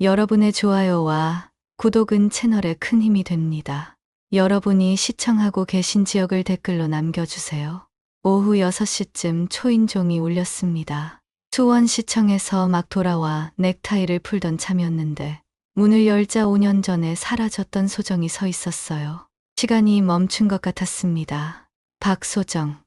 여러분의 좋아요와 구독은 채널에 큰 힘이 됩니다. 여러분이 시청하고 계신 지역을 댓글로 남겨주세요. 오후 6시쯤 초인종이 울렸습니다. 수원시청에서 막 돌아와 넥타이를 풀던 참이었는데 문을 열자 5년 전에 사라졌던 소정이 서 있었어요. 시간이 멈춘 것 같았습니다. 박소정.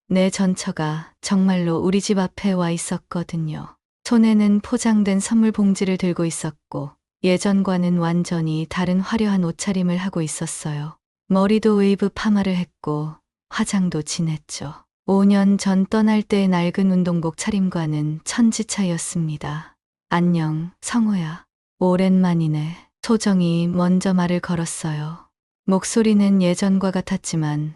내 전처가 정말로 우리 집 앞에 와 있었거든요. 손에는 포장된 선물 봉지를 들고 있었고 예전과는 완전히 다른 화려한 옷차림을 하고 있었어요. 머리도 웨이브 파마를 했고 화장도 진했죠. 5년 전 떠날 때의 낡은 운동복 차림과는 천지 차이였습니다. 안녕, 성호야. 오랜만이네. 소정이 먼저 말을 걸었어요. 목소리는 예전과 같았지만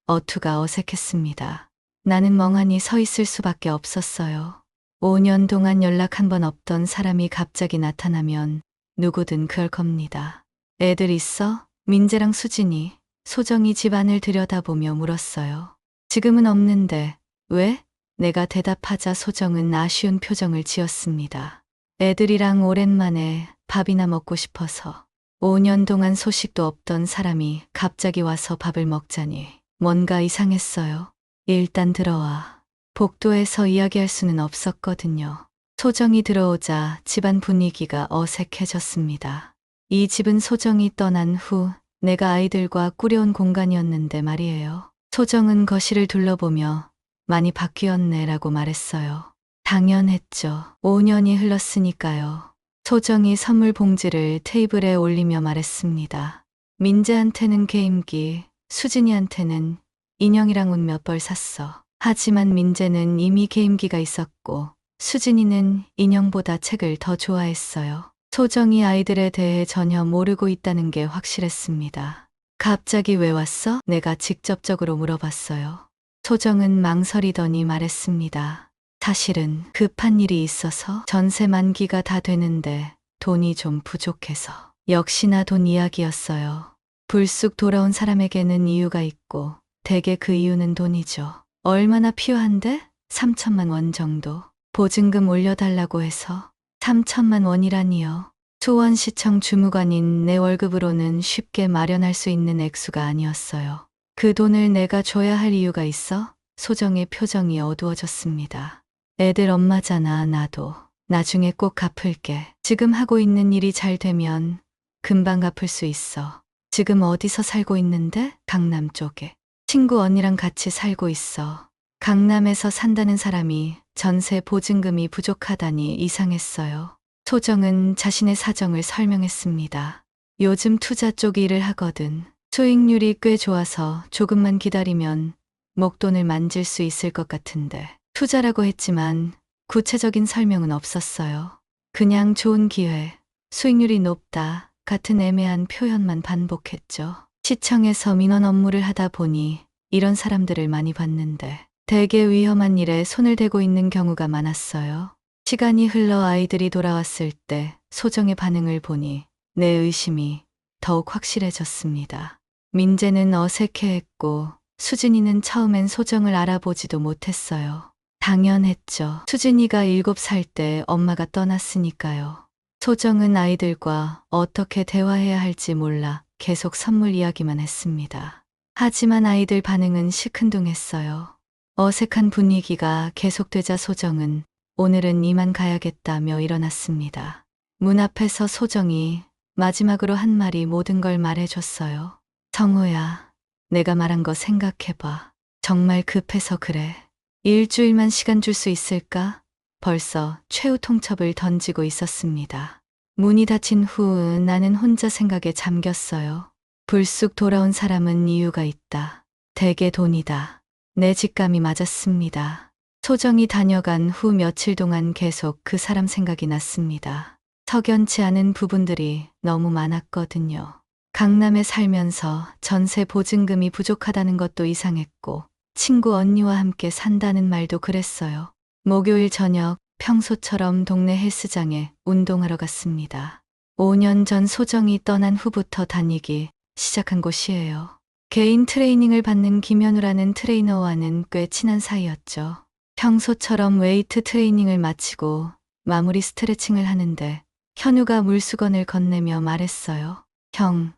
어투가 어색했습니다. 나는 멍하니 서 있을 수밖에 없었어요. 5년 동안 연락 한 번 없던 사람이 갑자기 나타나면 누구든 그럴 겁니다. 애들 있어? 민재랑 수진이. 소정이 집안을 들여다보며 물었어요. 지금은 없는데 왜? 내가 대답하자 소정은 아쉬운 표정을 지었습니다. 애들이랑 오랜만에 밥이나 먹고 싶어서. 5년 동안 소식도 없던 사람이 갑자기 와서 밥을 먹자니 뭔가 이상했어요. 일단 들어와. 복도에서 이야기할 수는 없었거든요. 소정이 들어오자 집안 분위기가 어색해졌습니다. 이 집은 소정이 떠난 후 내가 아이들과 꾸려온 공간이었는데 말이에요. 소정은 거실을 둘러보며 많이 바뀌었네라고 말했어요. 당연했죠. 5년이 흘렀으니까요. 소정이 선물 봉지를 테이블에 올리며 말했습니다. 민재한테는 게임기, 수진이한테는 인형이랑 옷 몇 벌 샀어. 하지만 민재는 이미 게임기가 있었고 수진이는 인형보다 책을 더 좋아했어요. 소정이 아이들에 대해 전혀 모르고 있다는 게 확실했습니다. 갑자기 왜 왔어? 내가 직접적으로 물어봤어요. 소정은 망설이더니 말했습니다. 사실은 급한 일이 있어서 전세 만기가 다 되는데 돈이 좀 부족해서. 역시나 돈 이야기였어요. 불쑥 돌아온 사람에게는 이유가 있고 대개 그 이유는 돈이죠. 얼마나 필요한데? 3천만 원 정도. 보증금 올려달라고 해서. 3천만 원이라니요. 수원시청 주무관인 내 월급으로는 쉽게 마련할 수 있는 액수가 아니었어요. 그 돈을 내가 줘야 할 이유가 있어? 소정의 표정이 어두워졌습니다. 애들 엄마잖아, 나도. 나중에 꼭 갚을게. 지금 하고 있는 일이 잘 되면 금방 갚을 수 있어. 지금 어디서 살고 있는데? 강남 쪽에. 친구 언니랑 같이 살고 있어. 강남에서 산다는 사람이 전세 보증금이 부족하다니 이상했어요. 소정은 자신의 사정을 설명했습니다. 요즘 투자 쪽 일을 하거든. 수익률이 꽤 좋아서 조금만 기다리면 목돈을 만질 수 있을 것 같은데. 투자라고 했지만 구체적인 설명은 없었어요. 그냥 좋은 기회, 수익률이 높다 같은 애매한 표현만 반복했죠. 시청에서 민원 업무를 하다 보니 이런 사람들을 많이 봤는데 되게 위험한 일에 손을 대고 있는 경우가 많았어요. 시간이 흘러 아이들이 돌아왔을 때 소정의 반응을 보니 내 의심이 더욱 확실해졌습니다. 민재는 어색해했고 수진이는 처음엔 소정을 알아보지도 못했어요. 당연했죠. 수진이가 7살 때 엄마가 떠났으니까요. 소정은 아이들과 어떻게 대화해야 할지 몰라 계속 선물 이야기만 했습니다. 하지만 아이들 반응은 시큰둥했어요. 어색한 분위기가 계속되자 소정은 오늘은 이만 가야겠다며 일어났습니다. 문 앞에서 소정이 마지막으로 한 말이 모든 걸 말해줬어요. 성호야, 내가 말한 거 생각해봐. 정말 급해서 그래. 일주일만 시간 줄 수 있을까? 벌써 최후 통첩을 던지고 있었습니다. 문이 닫힌 후 나는 혼자 생각에 잠겼어요. 불쑥 돌아온 사람은 이유가 있다. 대개 돈이다. 내 직감이 맞았습니다. 소정이 다녀간 후 며칠 동안 계속 그 사람 생각이 났습니다. 석연치 않은 부분들이 너무 많았거든요. 강남에 살면서 전세 보증금이 부족하다는 것도 이상했고 친구 언니와 함께 산다는 말도 그랬어요. 목요일 저녁 평소처럼 동네 헬스장에 운동하러 갔습니다. 5년 전 소정이 떠난 후부터 다니기 시작한 곳이에요. 개인 트레이닝을 받는 김현우라는 트레이너와는 꽤 친한 사이였죠. 평소처럼 웨이트 트레이닝을 마치고 마무리 스트레칭을 하는데 현우가 물수건을 건네며 말했어요. 형,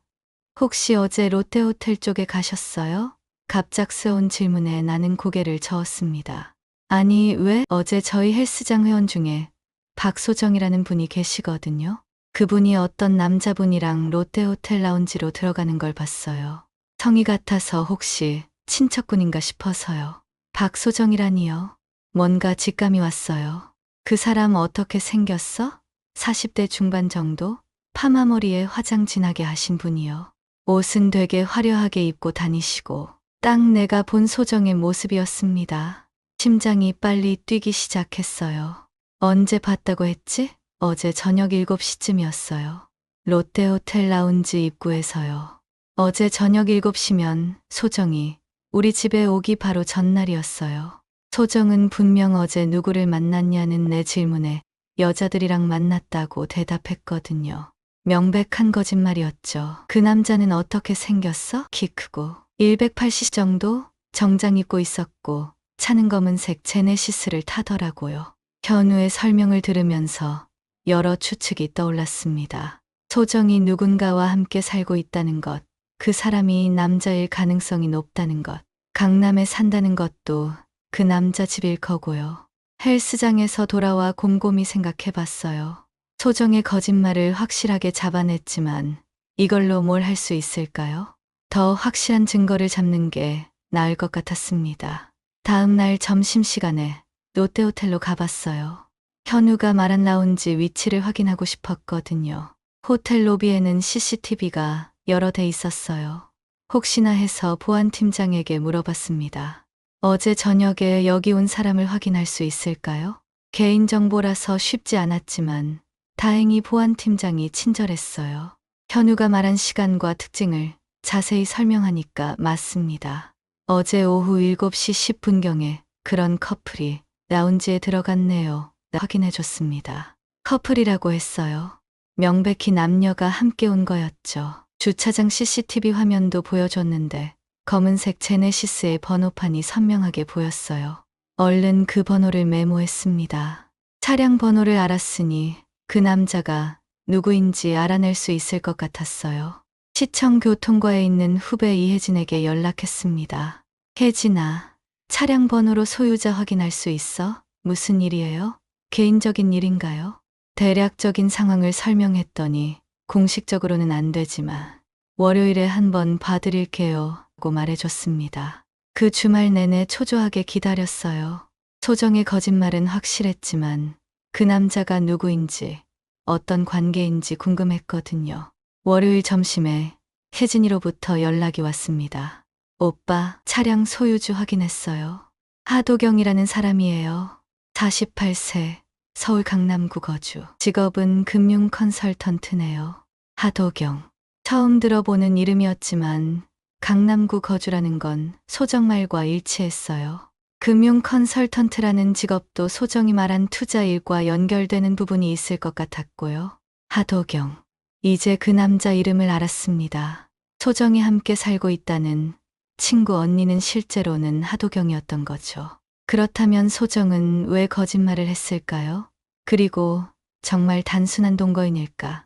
혹시 어제 롯데호텔 쪽에 가셨어요? 갑작스러운 질문에 나는 고개를 저었습니다. 아니, 왜? 어제 저희 헬스장 회원 중에 박소정이라는 분이 계시거든요. 그분이 어떤 남자분이랑 롯데호텔 라운지로 들어가는 걸 봤어요. 성이 같아서 혹시 친척분인가 싶어서요. 박소정이라니요. 뭔가 직감이 왔어요. 그 사람 어떻게 생겼어? 40대 중반 정도? 파마머리에 화장 진하게 하신 분이요. 옷은 되게 화려하게 입고 다니시고 딱 내가 본 소정의 모습이었습니다. 심장이 빨리 뛰기 시작했어요. 언제 봤다고 했지? 어제 저녁 7시쯤이었어요. 롯데호텔 라운지 입구에서요. 어제 저녁 7시면 소정이 우리 집에 오기 바로 전날이었어요. 소정은 분명 어제 누구를 만났냐는 내 질문에 여자들이랑 만났다고 대답했거든요. 명백한 거짓말이었죠. 그 남자는 어떻게 생겼어? 키 크고 180 정도? 정장 입고 있었고 차는 검은색 제네시스를 타더라고요. 현우의 설명을 들으면서 여러 추측이 떠올랐습니다. 소정이 누군가와 함께 살고 있다는 것, 그 사람이 남자일 가능성이 높다는 것, 강남에 산다는 것도 그 남자 집일 거고요. 헬스장에서 돌아와 곰곰이 생각해봤어요. 소정의 거짓말을 확실하게 잡아냈지만 이걸로 뭘 할 수 있을까요? 더 확실한 증거를 잡는 게 나을 것 같았습니다. 다음 날 점심시간에 롯데호텔로 가봤어요. 현우가 말한 라운지 위치를 확인하고 싶었거든요. 호텔 로비에는 CCTV가 여러 대 있었어요. 혹시나 해서 보안팀장에게 물어봤습니다. 어제 저녁에 여기 온 사람을 확인할 수 있을까요? 개인정보라서 쉽지 않았지만 다행히 보안팀장이 친절했어요. 현우가 말한 시간과 특징을 자세히 설명하니까 맞습니다. 어제 오후 7시 10분경에 그런 커플이 라운지에 들어갔네요. 확인해줬습니다. 커플이라고 했어요. 명백히 남녀가 함께 온 거였죠. 주차장 CCTV 화면도 보여줬는데 검은색 제네시스의 번호판이 선명하게 보였어요. 얼른 그 번호를 메모했습니다. 차량 번호를 알았으니 그 남자가 누구인지 알아낼 수 있을 것 같았어요. 시청 교통과에 있는 후배 이혜진에게 연락했습니다. 혜진아, 차량 번호로 소유자 확인할 수 있어? 무슨 일이에요? 개인적인 일인가요? 대략적인 상황을 설명했더니 공식적으로는 안 되지만 월요일에 한번 봐드릴게요 고 말해줬습니다. 그 주말 내내 초조하게 기다렸어요. 소정의 거짓말은 확실했지만 그 남자가 누구인지 어떤 관계인지 궁금했거든요. 월요일 점심에 혜진이로부터 연락이 왔습니다. 오빠, 차량 소유주 확인했어요. 하도경이라는 사람이에요. 48세, 서울 강남구 거주. 직업은 금융 컨설턴트네요. 하도경. 처음 들어보는 이름이었지만 강남구 거주라는 건 소정 말과 일치했어요. 금융 컨설턴트라는 직업도 소정이 말한 투자 일과 연결되는 부분이 있을 것 같았고요. 하도경. 이제 그 남자 이름을 알았습니다. 소정이 함께 살고 있다는 친구 언니는 실제로는 하도경이었던 거죠. 그렇다면 소정은 왜 거짓말을 했을까요? 그리고 정말 단순한 동거인일까?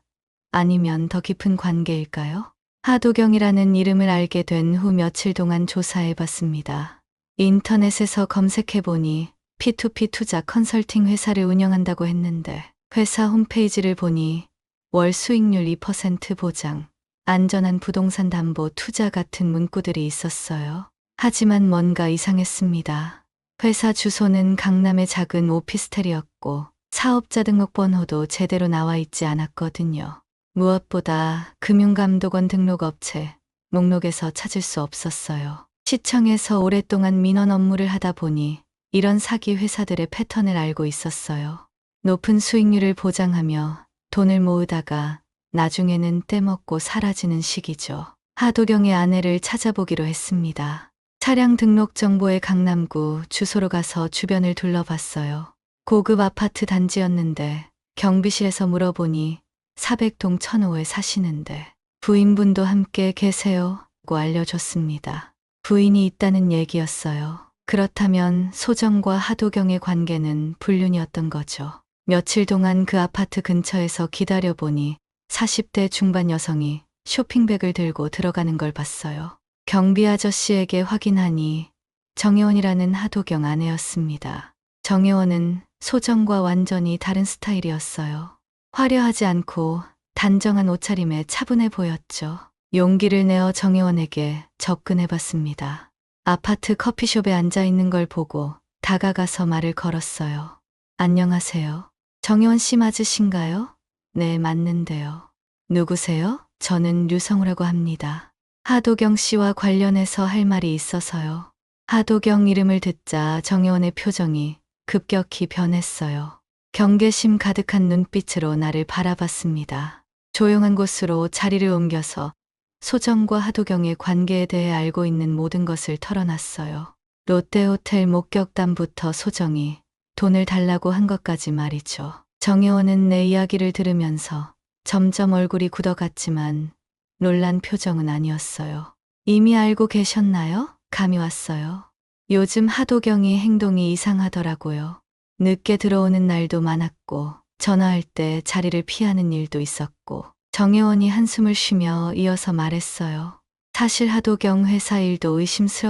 아니면 더 깊은 관계일까요? 하도경이라는 이름을 알게 된 후 며칠 동안 조사해봤습니다. 인터넷에서 검색해보니 P2P 투자 컨설팅 회사를 운영한다고 했는데 회사 홈페이지를 보니 월 수익률 2% 보장, 안전한 부동산 담보 투자 같은 문구들이 있었어요. 하지만 뭔가 이상했습니다. 회사 주소는 강남의 작은 오피스텔이었고 사업자 등록번호도 제대로 나와 있지 않았거든요. 무엇보다 금융감독원 등록업체 목록에서 찾을 수 없었어요. 시청에서 오랫동안 민원 업무를 하다 보니 이런 사기 회사들의 패턴을 알고 있었어요. 높은 수익률을 보장하며 돈을 모으다가 나중에는 떼먹고 사라지는 시기죠. 하도경의 아내를 찾아보기로 했습니다. 차량 등록 정보의 강남구 주소로 가서 주변을 둘러봤어요. 고급 아파트 단지였는데 경비실에서 물어보니 400동 1005에 사시는데 부인분도 함께 계세요? 고 알려줬습니다. 부인이 있다는 얘기였어요. 그렇다면 소정과 하도경의 관계는 불륜이었던 거죠. 며칠 동안 그 아파트 근처에서 기다려보니 40대 중반 여성이 쇼핑백을 들고 들어가는 걸 봤어요. 경비 아저씨에게 확인하니 정혜원이라는 하도경 아내였습니다. 정혜원은 소정과 완전히 다른 스타일이었어요. 화려하지 않고 단정한 옷차림에 차분해 보였죠. 용기를 내어 정혜원에게 접근해 봤습니다. 아파트 커피숍에 앉아 있는 걸 보고 다가가서 말을 걸었어요. 안녕하세요. 정혜원 씨 맞으신가요? 네, 맞는데요. 누구세요? 저는 류성우라고 합니다. 하도경 씨와 관련해서 할 말이 있어서요. 하도경 이름을 듣자 정혜원의 표정이 급격히 변했어요. 경계심 가득한 눈빛으로 나를 바라봤습니다. 조용한 곳으로 자리를 옮겨서 소정과 하도경의 관계에 대해 알고 있는 모든 것을 털어놨어요. 롯데호텔 목격담부터 소정이 돈을 달라고 한 것까지 말이죠. 정혜원은 내 이야기를 들으면서 점점 얼굴이 굳어갔지만 놀란 표정은 아니었어요. 이미 알고 계셨나요? 감이 왔어요. 요즘 하도경이 행동이 이상하더라고요. 늦게 들어오는 날도 많았고 전화할 때 자리를 피하는 일도 있었고. 정혜원이 한숨을 쉬며 이어서 말했어요. 사실 하도경 회사 일도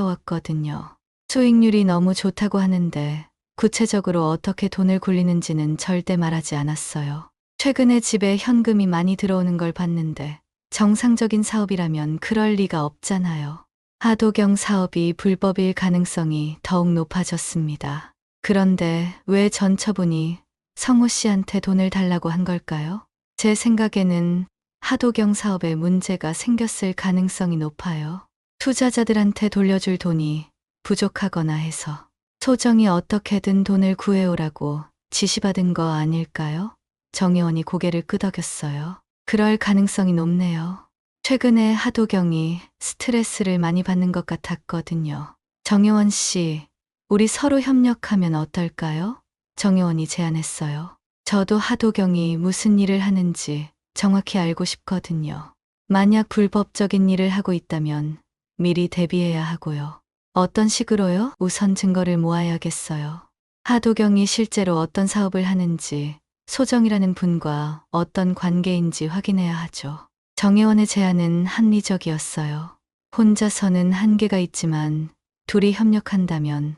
의심스러웠거든요. 수익률이 너무 좋다고 하는데 구체적으로 어떻게 돈을 굴리는지는 절대 말하지 않았어요. 최근에 집에 현금이 많이 들어오는 걸 봤는데 정상적인 사업이라면 그럴 리가 없잖아요. 하도경 사업이 불법일 가능성이 더욱 높아졌습니다. 그런데 왜 전 처분이 성우 씨한테 돈을 달라고 한 걸까요? 제 생각에는 하도경 사업에 문제가 생겼을 가능성이 높아요. 투자자들한테 돌려줄 돈이 부족하거나 해서 소정이 어떻게든 돈을 구해오라고 지시받은 거 아닐까요? 정혜원이 고개를 끄덕였어요. 그럴 가능성이 높네요. 최근에 하도경이 스트레스를 많이 받는 것 같았거든요. 정혜원 씨, 우리 서로 협력하면 어떨까요? 정혜원이 제안했어요. 저도 하도경이 무슨 일을 하는지 정확히 알고 싶거든요. 만약 불법적인 일을 하고 있다면 미리 대비해야 하고요. 어떤 식으로요? 우선 증거를 모아야겠어요. 하도경이 실제로 어떤 사업을 하는지, 소정이라는 분과 어떤 관계인지 확인해야 하죠. 정혜원의 제안은 합리적이었어요. 혼자서는 한계가 있지만 둘이 협력한다면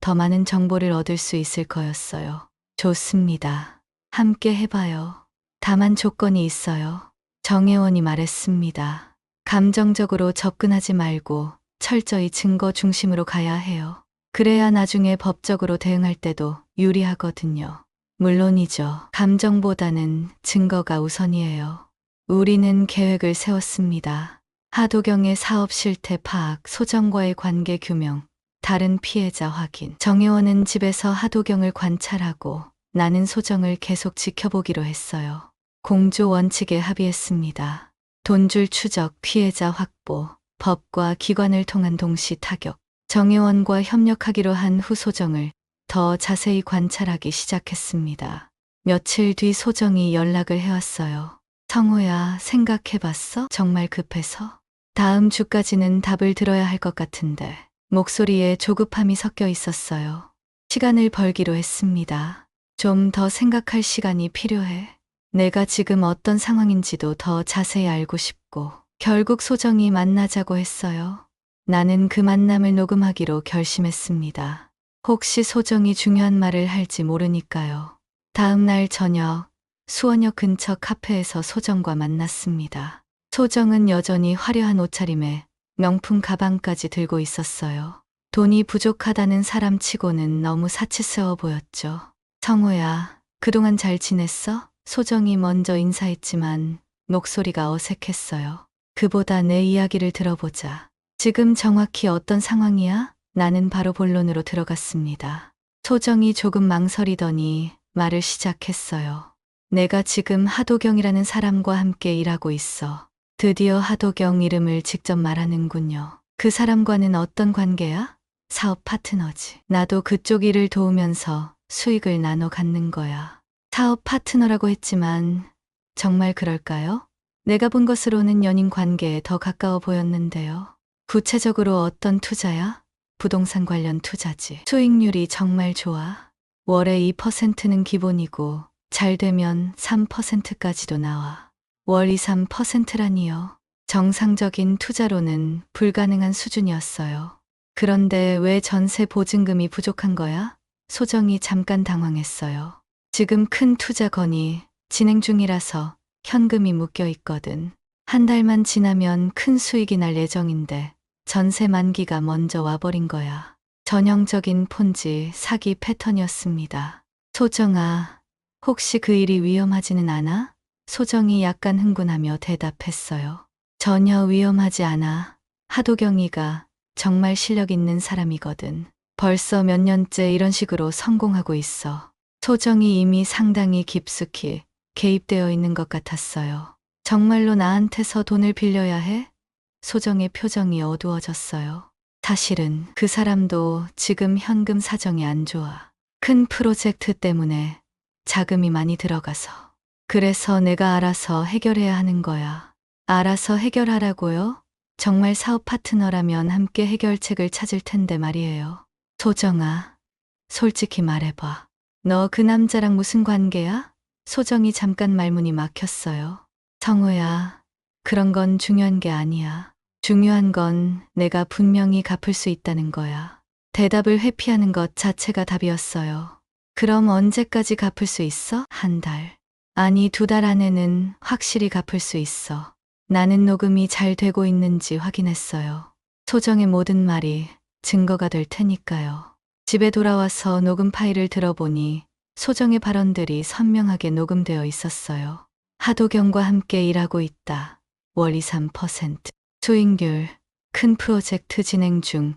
더 많은 정보를 얻을 수 있을 거였어요. 좋습니다. 함께 해봐요. 다만 조건이 있어요. 정혜원이 말했습니다. 감정적으로 접근하지 말고 철저히 증거 중심으로 가야 해요. 그래야 나중에 법적으로 대응할 때도 유리하거든요. 물론이죠. 감정보다는 증거가 우선이에요. 우리는 계획을 세웠습니다. 하도경의 사업 실태 파악, 소정과의 관계 규명, 다른 피해자 확인. 정혜원은 집에서 하도경을 관찰하고 나는 소정을 계속 지켜보기로 했어요. 공조 원칙에 합의했습니다. 돈줄 추적, 피해자 확보, 법과 기관을 통한 동시 타격. 정혜원과 협력하기로 한 후 소정을 더 자세히 관찰하기 시작했습니다. 며칠 뒤 소정이 연락을 해왔어요. 성우야, 생각해봤어? 정말 급해서? 다음 주까지는 답을 들어야 할 것 같은데. 목소리에 조급함이 섞여 있었어요. 시간을 벌기로 했습니다. 좀 더 생각할 시간이 필요해. 내가 지금 어떤 상황인지도 더 자세히 알고 싶고. 결국 소정이 만나자고 했어요. 나는 그 만남을 녹음하기로 결심했습니다. 혹시 소정이 중요한 말을 할지 모르니까요. 다음 날 저녁, 수원역 근처 카페에서 소정과 만났습니다. 소정은 여전히 화려한 옷차림에 명품 가방까지 들고 있었어요. 돈이 부족하다는 사람치고는 너무 사치스러워 보였죠. 성우야, 그동안 잘 지냈어? 소정이 먼저 인사했지만 목소리가 어색했어요. 그보다 내 이야기를 들어보자. 지금 정확히 어떤 상황이야? 나는 바로 본론으로 들어갔습니다. 소정이 조금 망설이더니 말을 시작했어요. 내가 지금 하도경이라는 사람과 함께 일하고 있어. 드디어 하도경 이름을 직접 말하는군요. 그 사람과는 어떤 관계야? 사업 파트너지. 나도 그쪽 일을 도우면서 수익을 나눠 갖는 거야. 사업 파트너라고 했지만 정말 그럴까요? 내가 본 것으로는 연인 관계에 더 가까워 보였는데요. 구체적으로 어떤 투자야? 부동산 관련 투자지. 수익률이 정말 좋아. 월에 2%는 기본이고 잘 되면 3%까지도 나와. 월 2, 3%라니요. 정상적인 투자로는 불가능한 수준이었어요. 그런데 왜 전세 보증금이 부족한 거야? 소정이 잠깐 당황했어요. 지금 큰 투자 건이 진행 중이라서 현금이 묶여 있거든. 한 달만 지나면 큰 수익이 날 예정인데 전세 만기가 먼저 와버린 거야. 전형적인 폰지 사기 패턴이었습니다. 소정아, 혹시 그 일이 위험하지는 않아? 소정이 약간 흥분하며 대답했어요. 전혀 위험하지 않아. 하도경이가 정말 실력 있는 사람이거든. 벌써 몇 년째 이런 식으로 성공하고 있어. 소정이 이미 상당히 깊숙이 개입되어 있는 것 같았어요. 정말로 나한테서 돈을 빌려야 해? 소정의 표정이 어두워졌어요. 사실은 그 사람도 지금 현금 사정이 안 좋아. 큰 프로젝트 때문에 자금이 많이 들어가서. 그래서 내가 알아서 해결해야 하는 거야. 알아서 해결하라고요? 정말 사업 파트너라면 함께 해결책을 찾을 텐데 말이에요. 소정아, 솔직히 말해봐. 너 그 남자랑 무슨 관계야? 소정이 잠깐 말문이 막혔어요. 성우야, 그런 건 중요한 게 아니야. 중요한 건 내가 분명히 갚을 수 있다는 거야. 대답을 회피하는 것 자체가 답이었어요. 그럼 언제까지 갚을 수 있어? 한 달. 아니, 2달 안에는 확실히 갚을 수 있어. 나는 녹음이 잘 되고 있는지 확인했어요. 소정의 모든 말이 증거가 될 테니까요. 집에 돌아와서 녹음 파일을 들어보니 소정의 발언들이 선명하게 녹음되어 있었어요. 하도경과 함께 일하고 있다. 월 2, 3%. 수익률, 큰 프로젝트 진행 중.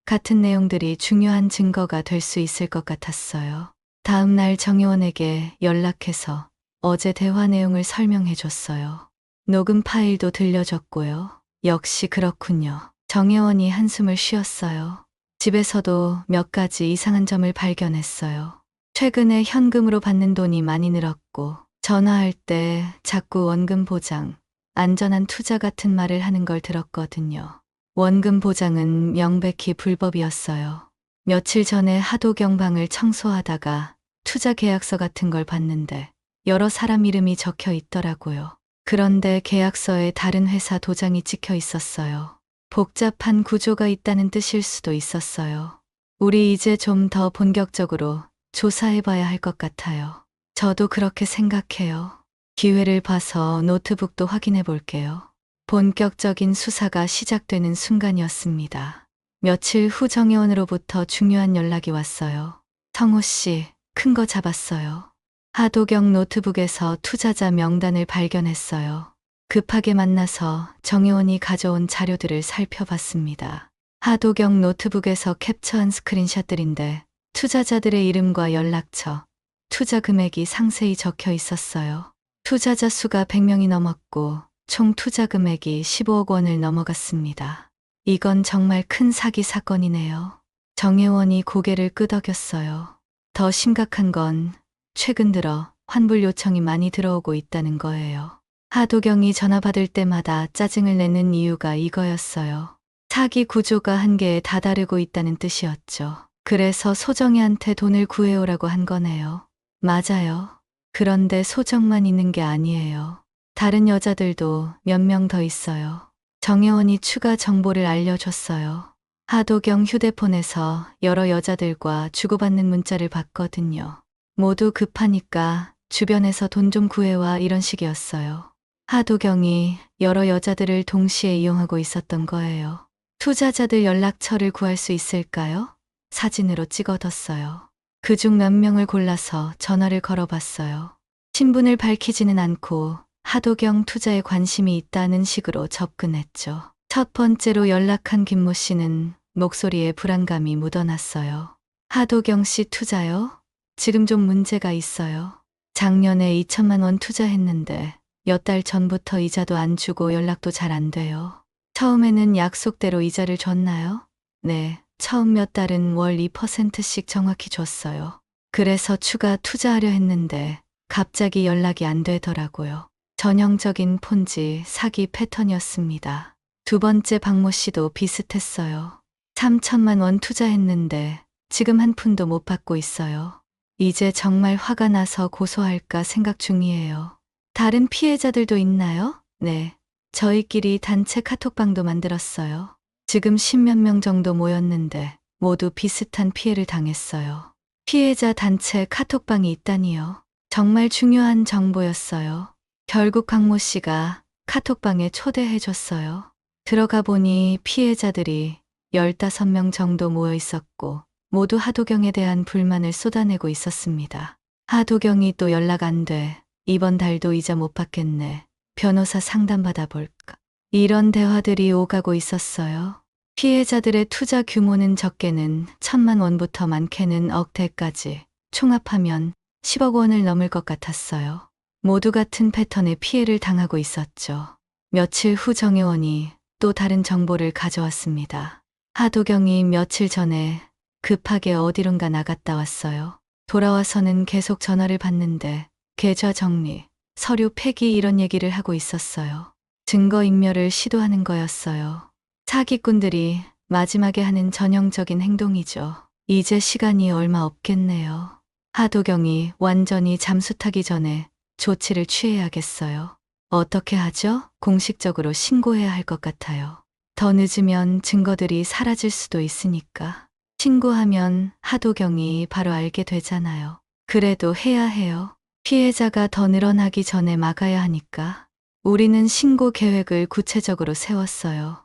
같은 내용들이 중요한 증거가 될 수 있을 것 같았어요. 다음 날 정혜원에게 연락해서 어제 대화 내용을 설명해 줬어요. 녹음 파일도 들려줬고요. 역시 그렇군요. 정혜원이 한숨을 쉬었어요. 집에서도 몇 가지 이상한 점을 발견했어요. 최근에 현금으로 받는 돈이 많이 늘었고, 전화할 때 자꾸 원금 보장, 안전한 투자 같은 말을 하는 걸 들었거든요. 원금 보장은 명백히 불법이었어요. 며칠 전에 하도경 방을 청소하다가 투자 계약서 같은 걸 봤는데 여러 사람 이름이 적혀 있더라고요. 그런데 계약서에 다른 회사 도장이 찍혀 있었어요. 복잡한 구조가 있다는 뜻일 수도 있었어요. 우리 이제 좀 더 본격적으로 조사해봐야 할 것 같아요. 저도 그렇게 생각해요. 기회를 봐서 노트북도 확인해 볼게요. 본격적인 수사가 시작되는 순간이었습니다. 며칠 후 정혜원으로부터 중요한 연락이 왔어요. 성우 씨, 큰 거 잡았어요. 하도경 노트북에서 투자자 명단을 발견했어요. 급하게 만나서 정혜원이 가져온 자료들을 살펴봤습니다. 하도경 노트북에서 캡처한 스크린샷들인데 투자자들의 이름과 연락처, 투자 금액이 상세히 적혀 있었어요. 투자자 수가 100명이 넘었고 총 투자 금액이 15억 원을 넘어갔습니다. 이건 정말 큰 사기 사건이네요. 정혜원이 고개를 끄덕였어요. 더 심각한 건 최근 들어 환불 요청이 많이 들어오고 있다는 거예요. 하도경이 전화 받을 때마다 짜증을 내는 이유가 이거였어요. 사기 구조가 한계에 다다르고 있다는 뜻이었죠. 그래서 소정이한테 돈을 구해오라고 한 거네요. 맞아요. 그런데 소정만 있는 게 아니에요. 다른 여자들도 몇 명 더 있어요. 정혜원이 추가 정보를 알려줬어요. 하도경 휴대폰에서 여러 여자들과 주고받는 문자를 봤거든요. 모두 급하니까 주변에서 돈 좀 구해와 이런 식이었어요. 하도경이 여러 여자들을 동시에 이용하고 있었던 거예요. 투자자들 연락처를 구할 수 있을까요? 사진으로 찍어뒀어요. 그중 몇 명을 골라서 전화를 걸어봤어요. 신분을 밝히지는 않고 하도경 투자에 관심이 있다는 식으로 접근했죠. 첫 번째로 연락한 김모 씨는 목소리에 불안감이 묻어났어요. 하도경 씨 투자요? 지금 좀 문제가 있어요. 작년에 2천만 원 투자했는데 몇 달 전부터 이자도 안 주고 연락도 잘 안 돼요. 처음에는 약속대로 이자를 줬나요? 네, 처음 몇 달은 월 2%씩 정확히 줬어요. 그래서 추가 투자하려 했는데 갑자기 연락이 안 되더라고요. 전형적인 폰지 사기 패턴이었습니다. 두 번째 박모 씨도 비슷했어요. 3천만 원 투자했는데 지금 한 푼도 못 받고 있어요. 이제 정말 화가 나서 고소할까 생각 중이에요. 다른 피해자들도 있나요? 네. 저희끼리 단체 카톡방도 만들었어요. 지금 10몇 명 정도 모였는데 모두 비슷한 피해를 당했어요. 피해자 단체 카톡방이 있다니요. 정말 중요한 정보였어요. 결국 강모 씨가 카톡방에 초대해줬어요. 들어가 보니 피해자들이 15명 정도 모여 있었고 모두 하도경에 대한 불만을 쏟아내고 있었습니다. 하도경이 또 연락 안 돼. 이번 달도 이자 못 받겠네. 변호사 상담받아 볼까? 이런 대화들이 오가고 있었어요. 피해자들의 투자 규모는 적게는 1,000만 원부터 많게는 억대까지 총합하면 10억 원을 넘을 것 같았어요. 모두 같은 패턴의 피해를 당하고 있었죠. 며칠 후 정혜원이 또 다른 정보를 가져왔습니다. 하도경이 며칠 전에 급하게 어디론가 나갔다 왔어요. 돌아와서는 계속 전화를 받는데 계좌 정리, 서류 폐기 이런 얘기를 하고 있었어요. 증거인멸을 시도하는 거였어요. 사기꾼들이 마지막에 하는 전형적인 행동이죠. 이제 시간이 얼마 없겠네요. 하도경이 완전히 잠수 타기 전에 조치를 취해야겠어요. 어떻게 하죠? 공식적으로 신고해야 할 것 같아요. 더 늦으면 증거들이 사라질 수도 있으니까. 신고하면 하도경이 바로 알게 되잖아요. 그래도 해야 해요. 피해자가 더 늘어나기 전에 막아야 하니까. 우리는 신고 계획을 구체적으로 세웠어요.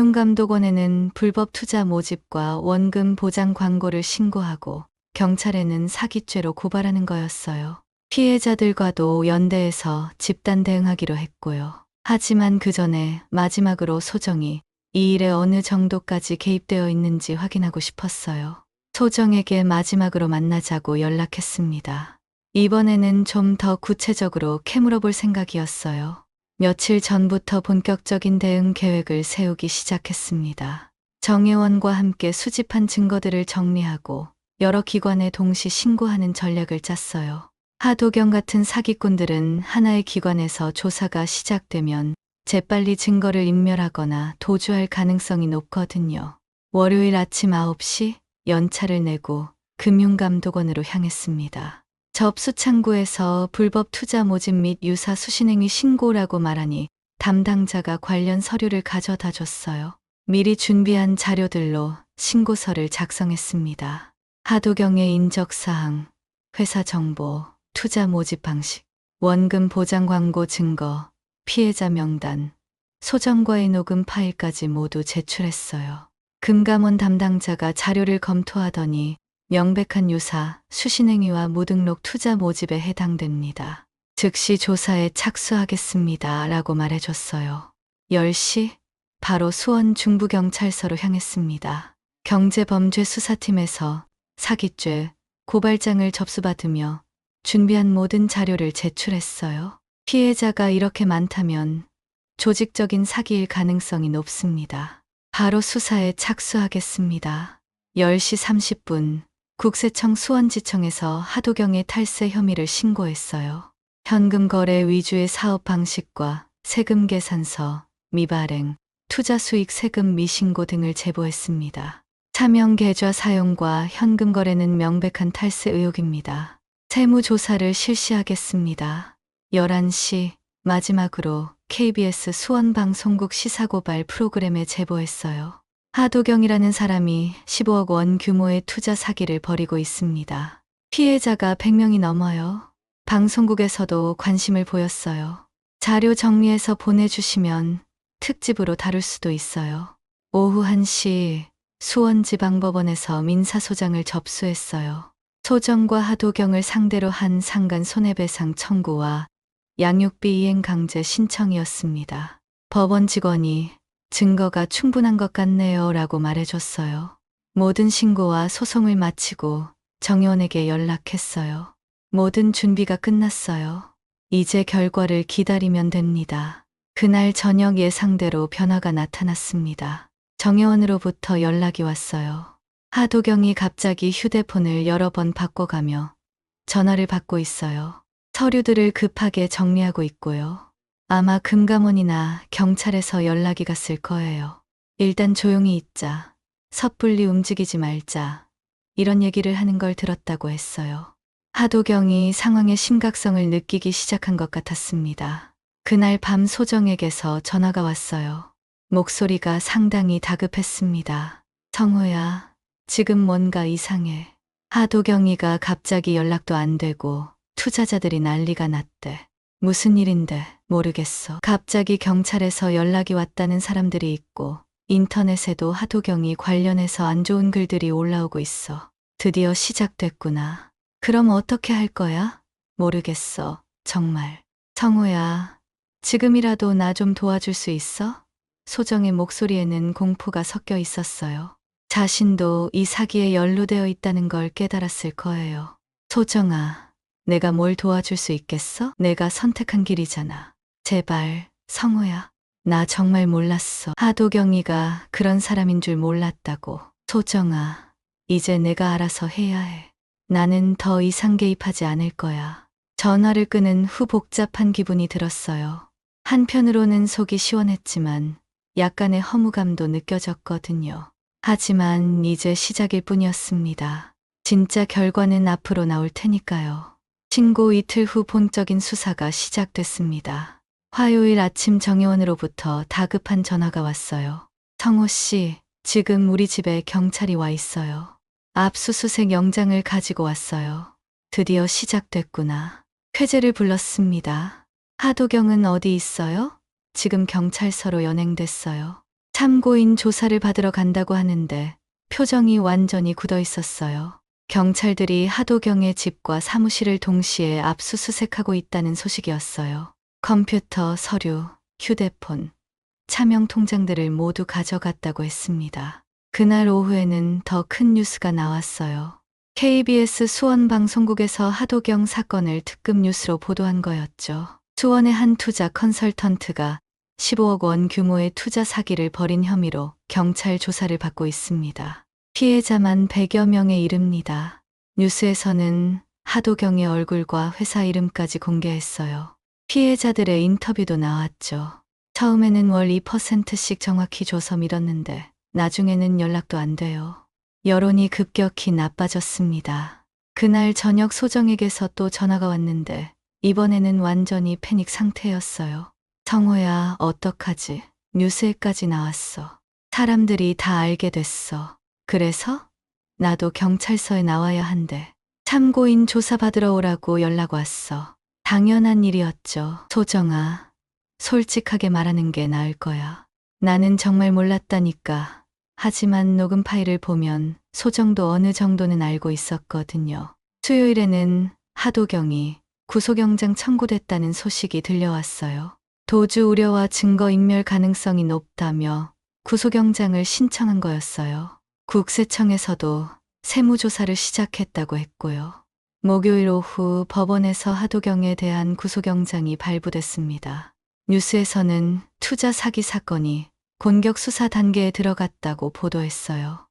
금융감독원에는 불법 투자 모집과 원금 보장 광고를 신고하고 경찰에는 사기죄로 고발하는 거였어요. 피해자들과도 연대해서 집단 대응하기로 했고요. 하지만 그 전에 마지막으로 소정이 이 일에 어느 정도까지 개입되어 있는지 확인하고 싶었어요. 소정에게 마지막으로 만나자고 연락했습니다. 이번에는 좀 더 구체적으로 캐물어볼 생각이었어요. 며칠 전부터 본격적인 대응 계획을 세우기 시작했습니다. 정혜원과 함께 수집한 증거들을 정리하고 여러 기관에 동시 신고하는 전략을 짰어요. 하도경 같은 사기꾼들은 하나의 기관에서 조사가 시작되면 재빨리 증거를 인멸하거나 도주할 가능성이 높거든요. 월요일 아침 9시 연차를 내고 금융감독원으로 향했습니다. 접수창구에서 불법 투자 모집 및 유사 수신행위 신고라고 말하니 담당자가 관련 서류를 가져다 줬어요. 미리 준비한 자료들로 신고서를 작성했습니다. 하도경의 인적사항, 회사 정보, 투자 모집 방식, 원금 보장 광고 증거, 피해자 명단, 소정과의 녹음 파일까지 모두 제출했어요. 금감원 담당자가 자료를 검토하더니 명백한 유사, 수신행위와 무등록 투자 모집에 해당됩니다. 즉시 조사에 착수하겠습니다. 라고 말해줬어요. 10시 바로 수원 중부경찰서로 향했습니다. 경제범죄수사팀에서 사기죄, 고발장을 접수받으며 준비한 모든 자료를 제출했어요. 피해자가 이렇게 많다면 조직적인 사기일 가능성이 높습니다. 바로 수사에 착수하겠습니다. 10시 30분 국세청 수원지청에서 하도경의 탈세 혐의를 신고했어요. 현금 거래 위주의 사업 방식과 세금 계산서, 미발행, 투자 수익 세금 미신고 등을 제보했습니다. 차명 계좌 사용과 현금 거래는 명백한 탈세 의혹입니다. 세무조사를 실시하겠습니다. 11시 마지막으로 KBS 수원방송국 시사고발 프로그램에 제보했어요. 하도경이라는 사람이 15억 원 규모의 투자 사기를 벌이고 있습니다. 피해자가 100명이 넘어요. 방송국에서도 관심을 보였어요. 자료 정리해서 보내주시면 특집으로 다룰 수도 있어요. 오후 1시 수원지방법원에서 민사소장을 접수했어요. 소정과 하도경을 상대로 한 상간 손해배상 청구와 양육비 이행 강제 신청이었습니다. 법원 직원이 증거가 충분한 것 같네요 라고 말해줬어요. 모든 신고와 소송을 마치고 정혜원에게 연락했어요. 모든 준비가 끝났어요. 이제 결과를 기다리면 됩니다. 그날 저녁 예상대로 변화가 나타났습니다. 정혜원으로부터 연락이 왔어요. 하도경이 갑자기 휴대폰을 여러 번 바꿔가며 전화를 받고 있어요. 서류들을 급하게 정리하고 있고요. 아마 금감원이나 경찰에서 연락이 갔을 거예요. 일단 조용히 있자. 섣불리 움직이지 말자. 이런 얘기를 하는 걸 들었다고 했어요. 하도경이 상황의 심각성을 느끼기 시작한 것 같았습니다. 그날 밤 소정에게서 전화가 왔어요. 목소리가 상당히 다급했습니다. 성호야, 지금 뭔가 이상해. 하도경이가 갑자기 연락도 안 되고 투자자들이 난리가 났대. 무슨 일인데 모르겠어. 갑자기 경찰에서 연락이 왔다는 사람들이 있고 인터넷에도 하도경이 관련해서 안 좋은 글들이 올라오고 있어. 드디어 시작됐구나. 그럼 어떻게 할 거야? 모르겠어. 정말. 성호야, 지금이라도 나 좀 도와줄 수 있어? 소정의 목소리에는 공포가 섞여 있었어요. 자신도 이 사기에 연루되어 있다는 걸 깨달았을 거예요. 소정아, 내가 뭘 도와줄 수 있겠어? 내가 선택한 길이잖아. 제발, 성호야. 나 정말 몰랐어. 하도경이가 그런 사람인 줄 몰랐다고. 소정아, 이제 내가 알아서 해야 해. 나는 더 이상 개입하지 않을 거야. 전화를 끄는 후 복잡한 기분이 들었어요. 한편으로는 속이 시원했지만 약간의 허무감도 느껴졌거든요. 하지만 이제 시작일 뿐이었습니다. 진짜 결과는 앞으로 나올 테니까요. 신고 이틀 후 본격적인 수사가 시작됐습니다. 화요일 아침 정혜원으로부터 다급한 전화가 왔어요. 성호 씨, 지금 우리 집에 경찰이 와 있어요. 압수수색 영장을 가지고 왔어요. 드디어 시작됐구나. 쾌재를 불렀습니다. 하도경은 어디 있어요? 지금 경찰서로 연행됐어요. 참고인 조사를 받으러 간다고 하는데 표정이 완전히 굳어 있었어요. 경찰들이 하도경의 집과 사무실을 동시에 압수수색하고 있다는 소식이었어요. 컴퓨터, 서류, 휴대폰, 차명 통장들을 모두 가져갔다고 했습니다. 그날 오후에는 더 큰 뉴스가 나왔어요. KBS 수원방송국에서 하도경 사건을 특급 뉴스로 보도한 거였죠. 수원의 한 투자 컨설턴트가 15억 원 규모의 투자 사기를 벌인 혐의로 경찰 조사를 받고 있습니다. 피해자만 100여 명에 이릅니다. 뉴스에서는 하도경의 얼굴과 회사 이름까지 공개했어요. 피해자들의 인터뷰도 나왔죠. 처음에는 월 2%씩 정확히 줘서 밀었는데 나중에는 연락도 안 돼요. 여론이 급격히 나빠졌습니다. 그날 저녁 소정에게서 또 전화가 왔는데 이번에는 완전히 패닉 상태였어요. 성호야, 어떡하지? 뉴스에까지 나왔어. 사람들이 다 알게 됐어. 그래서? 나도 경찰서에 나와야 한대. 참고인 조사받으러 오라고 연락 왔어. 당연한 일이었죠. 소정아, 솔직하게 말하는 게 나을 거야. 나는 정말 몰랐다니까. 하지만 녹음 파일을 보면 소정도 어느 정도는 알고 있었거든요. 수요일에는 하도경이 구속영장 청구됐다는 소식이 들려왔어요. 도주 우려와 증거인멸 가능성이 높다며 구속영장을 신청한 거였어요. 국세청에서도 세무조사를 시작했다고 했고요. 목요일 오후 법원에서 하도경에 대한 구속영장이 발부됐습니다. 뉴스에서는 투자 사기 사건이 본격 수사 단계에 들어갔다고 보도했어요.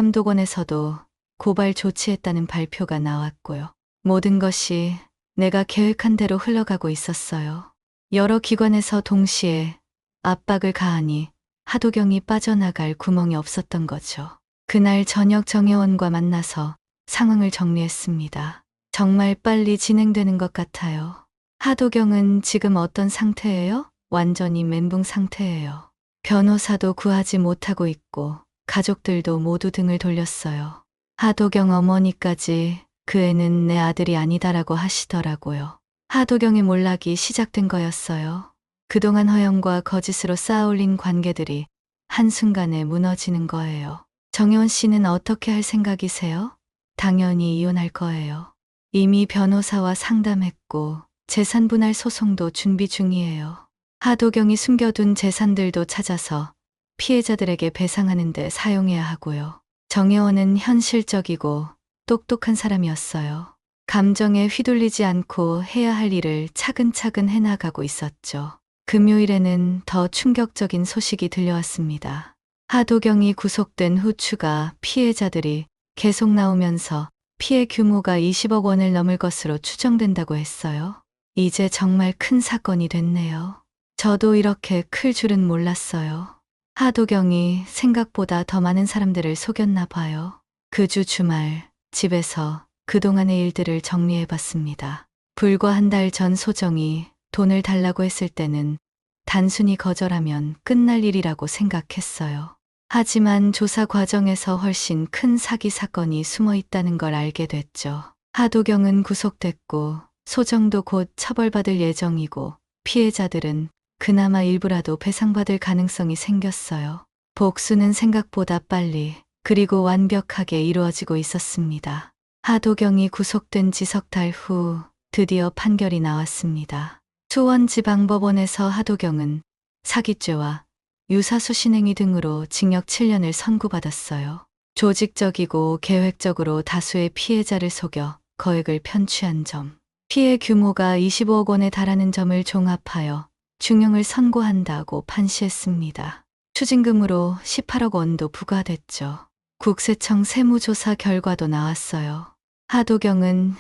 금융감독원에서도 고발 조치했다는 발표가 나왔고요. 모든 것이 내가 계획한 대로 흘러가고 있었어요. 여러 기관에서 동시에 압박을 가하니 하도경이 빠져나갈 구멍이 없었던 거죠. 그날 저녁 정혜원과 만나서 상황을 정리했습니다. 정말 빨리 진행되는 것 같아요. 하도경은 지금 어떤 상태예요? 완전히 멘붕 상태예요. 변호사도 구하지 못하고 있고 가족들도 모두 등을 돌렸어요. 하도경 어머니까지 그 애는 내 아들이 아니다라고 하시더라고요. 하도경의 몰락이 시작된 거였어요. 그동안 허영과 거짓으로 쌓아올린 관계들이 한순간에 무너지는 거예요. 정혜원 씨는 어떻게 할 생각이세요? 당연히 이혼할 거예요. 이미 변호사와 상담했고 재산 분할 소송도 준비 중이에요. 하도경이 숨겨둔 재산들도 찾아서 피해자들에게 배상하는 데 사용해야 하고요. 정혜원은 현실적이고 똑똑한 사람이었어요. 감정에 휘둘리지 않고 해야 할 일을 차근차근 해나가고 있었죠. 금요일에는 더 충격적인 소식이 들려왔습니다. 하도경이 구속된 후 추가 피해자들이 계속 나오면서 피해 규모가 20억 원을 넘을 것으로 추정된다고 했어요. 이제 정말 큰 사건이 됐네요. 저도 이렇게 클 줄은 몰랐어요. 하도경이 생각보다 더 많은 사람들을 속였나 봐요. 그 주 주말 집에서 그동안의 일들을 정리해 봤습니다. 불과 한 달 전 소정이 돈을 달라고 했을 때는 단순히 거절하면 끝날 일이라고 생각했어요. 하지만 조사 과정에서 훨씬 큰 사기 사건이 숨어 있다는 걸 알게 됐죠. 하도경은 구속됐고 소정도 곧 처벌받을 예정이고 피해자들은 그나마 일부라도 배상받을 가능성이 생겼어요. 복수는 생각보다 빨리 그리고 완벽하게 이루어지고 있었습니다. 하도경이 구속된 지 석 달 후 드디어 판결이 나왔습니다. 수원지방법원에서 하도경은 사기죄와 유사수신행위 등으로 징역 7년을 선고받았어요. 조직적이고 계획적으로 다수의 피해자를 속여 거액을 편취한 점, 피해 규모가 25억 원에 달하는 점을 종합하여 중형을 선고한다고 판시했습니다. 추징금으로 18억 원도 부과됐죠. 국세청 세무조사 결과도 나왔어요. 하도경은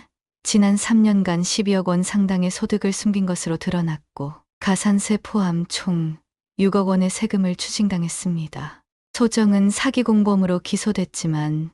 지난 3년간 12억 원 상당의 소득을 숨긴 것으로 드러났고 가산세 포함 총 6억 원의 세금을 추징당했습니다. 소정은 사기 공범으로 기소됐지만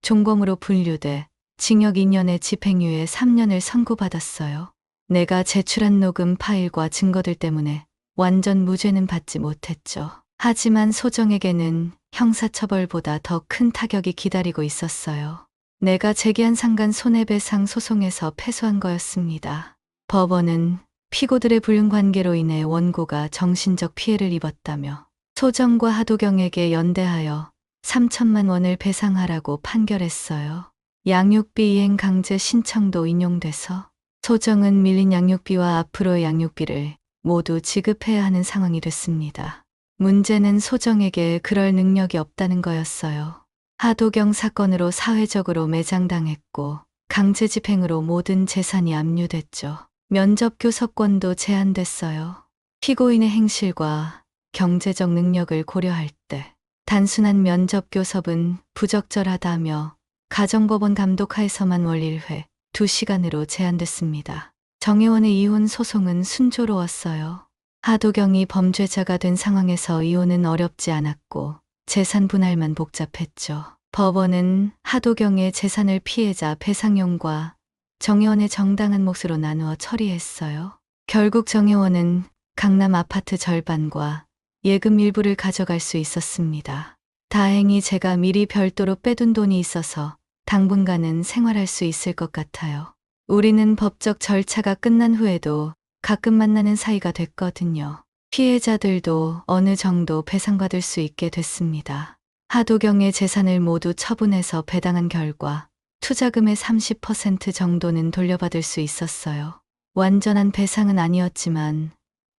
종범으로 분류돼 징역 2년에 집행유예 3년을 선고받았어요. 내가 제출한 녹음 파일과 증거들 때문에 완전 무죄는 받지 못했죠. 하지만 소정에게는 형사처벌보다 더 큰 타격이 기다리고 있었어요. 내가 제기한 상간 손해배상 소송에서 패소한 거였습니다. 법원은 피고들의 불륜관계로 인해 원고가 정신적 피해를 입었다며 소정과 하도경에게 연대하여 3천만 원을 배상하라고 판결했어요. 양육비 이행 강제 신청도 인용돼서 소정은 밀린 양육비와 앞으로의 양육비를 모두 지급해야 하는 상황이 됐습니다. 문제는 소정에게 그럴 능력이 없다는 거였어요. 하도경 사건으로 사회적으로 매장당했고 강제 집행으로 모든 재산이 압류됐죠. 면접 교섭권도 제한됐어요. 피고인의 행실과 경제적 능력을 고려할 때 단순한 면접 교섭은 부적절하다며 가정법원 감독하에서만 월 1회 2시간으로 제한됐습니다. 정혜원의 이혼 소송은 순조로웠어요. 하도경이 범죄자가 된 상황에서 이혼은 어렵지 않았고 재산 분할만 복잡했죠. 법원은 하도경의 재산을 피해자 배상용과 정혜원의 정당한 몫으로 나누어 처리했어요. 결국 정혜원은 강남 아파트 절반과 예금 일부를 가져갈 수 있었습니다. 다행히 제가 미리 별도로 빼둔 돈이 있어서 당분간은 생활할 수 있을 것 같아요. 우리는 법적 절차가 끝난 후에도 가끔 만나는 사이가 됐거든요. 피해자들도 어느 정도 배상받을 수 있게 됐습니다. 하도경의 재산을 모두 처분해서 배당한 결과 투자금의 30% 정도는 돌려받을 수 있었어요. 완전한 배상은 아니었지만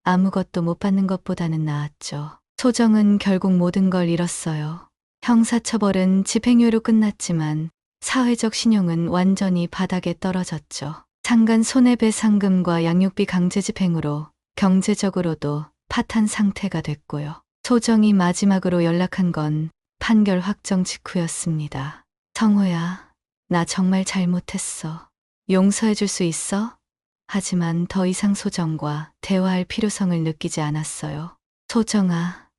아무것도 못 받는 것보다는 나았죠. 소정은 결국 모든 걸 잃었어요. 형사처벌은 집행유예로 끝났지만 사회적 신용은 완전히 바닥에 떨어졌죠. 상간 손해배상금과 양육비 강제집행으로 경제적으로도 파탄 상태가 됐고요. 소정이 마지막으로 연락한 건 판결 확정 직후였습니다. 성호야, 나 정말 잘못했어. 용서해 줄 수 있어? 하지만 더 이상 소정과 대화할 필요성을 느끼지 않았어요. 소정아,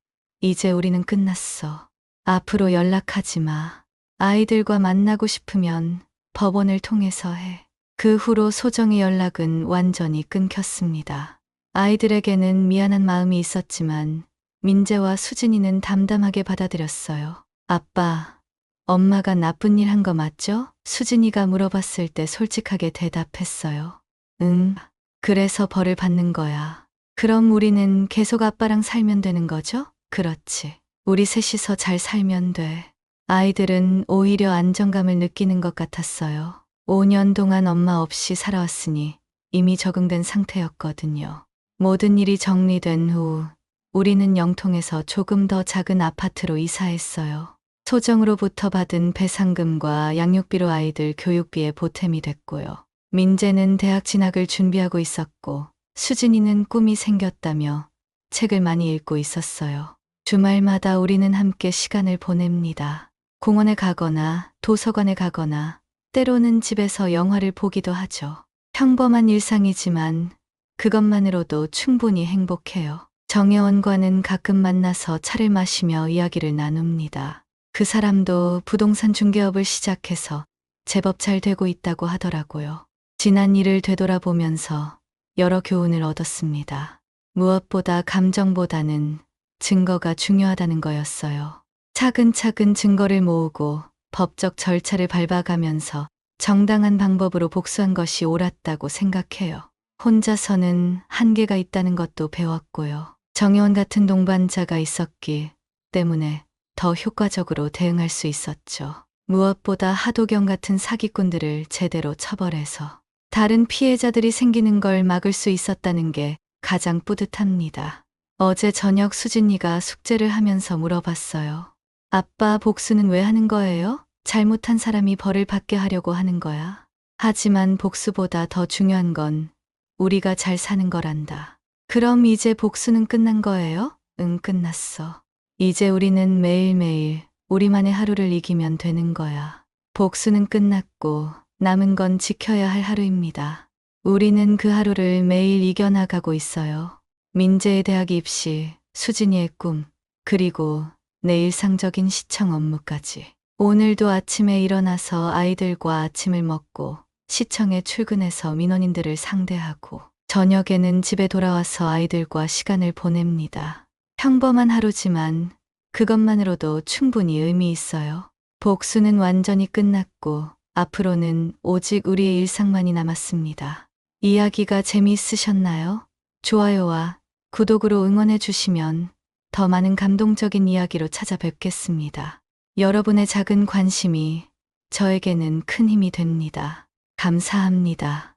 이제 우리는 끝났어. 앞으로 연락하지 마. 아이들과 만나고 싶으면 법원을 통해서 해. 그 후로 소정의 연락은 완전히 끊겼습니다. 아이들에게는 미안한 마음이 있었지만 민재와 수진이는 담담하게 받아들였어요. 아빠, 엄마가 나쁜 일 한 거 맞죠? 수진이가 물어봤을 때 솔직하게 대답했어요. 응, 그래서 벌을 받는 거야. 그럼 우리는 계속 아빠랑 살면 되는 거죠? 그렇지. 우리 셋이서 잘 살면 돼. 아이들은 오히려 안정감을 느끼는 것 같았어요. 5년 동안 엄마 없이 살아왔으니 이미 적응된 상태였거든요. 모든 일이 정리된 후 우리는 영통에서 조금 더 작은 아파트로 이사했어요. 소정으로부터 받은 배상금과 양육비로 아이들 교육비에 보탬이 됐고요. 민재는 대학 진학을 준비하고 있었고 수진이는 꿈이 생겼다며 책을 많이 읽고 있었어요. 주말마다 우리는 함께 시간을 보냅니다. 공원에 가거나 도서관에 가거나 때로는 집에서 영화를 보기도 하죠. 평범한 일상이지만 그것만으로도 충분히 행복해요. 정혜원과는 가끔 만나서 차를 마시며 이야기를 나눕니다. 그 사람도 부동산 중개업을 시작해서 제법 잘 되고 있다고 하더라고요. 지난 일을 되돌아보면서 여러 교훈을 얻었습니다. 무엇보다 감정보다는 증거가 중요하다는 거였어요. 차근차근 증거를 모으고 법적 절차를 밟아가면서 정당한 방법으로 복수한 것이 옳았다고 생각해요. 혼자서는 한계가 있다는 것도 배웠고요. 정혜원 같은 동반자가 있었기 때문에 더 효과적으로 대응할 수 있었죠. 무엇보다 하도경 같은 사기꾼들을 제대로 처벌해서 다른 피해자들이 생기는 걸 막을 수 있었다는 게 가장 뿌듯합니다. 어제 저녁 수진이가 숙제를 하면서 물어봤어요. 아빠, 복수는 왜 하는 거예요? 잘못한 사람이 벌을 받게 하려고 하는 거야. 하지만 복수보다 더 중요한 건 우리가 잘 사는 거란다. 그럼 이제 복수는 끝난 거예요? 응, 끝났어. 이제 우리는 매일매일 우리만의 하루를 이기면 되는 거야. 복수는 끝났고 남은 건 지켜야 할 하루입니다. 우리는 그 하루를 매일 이겨나가고 있어요. 민재의 대학 입시, 수진이의 꿈, 그리고 내 일상적인 시청 업무까지. 오늘도 아침에 일어나서 아이들과 아침을 먹고 시청에 출근해서 민원인들을 상대하고 저녁에는 집에 돌아와서 아이들과 시간을 보냅니다. 평범한 하루지만 그것만으로도 충분히 의미 있어요. 복수는 완전히 끝났고 앞으로는 오직 우리의 일상만이 남았습니다. 이야기가 재미있으셨나요? 좋아요와 구독으로 응원해 주시면 더 많은 감동적인 이야기로 찾아뵙겠습니다. 여러분의 작은 관심이 저에게는 큰 힘이 됩니다. 감사합니다.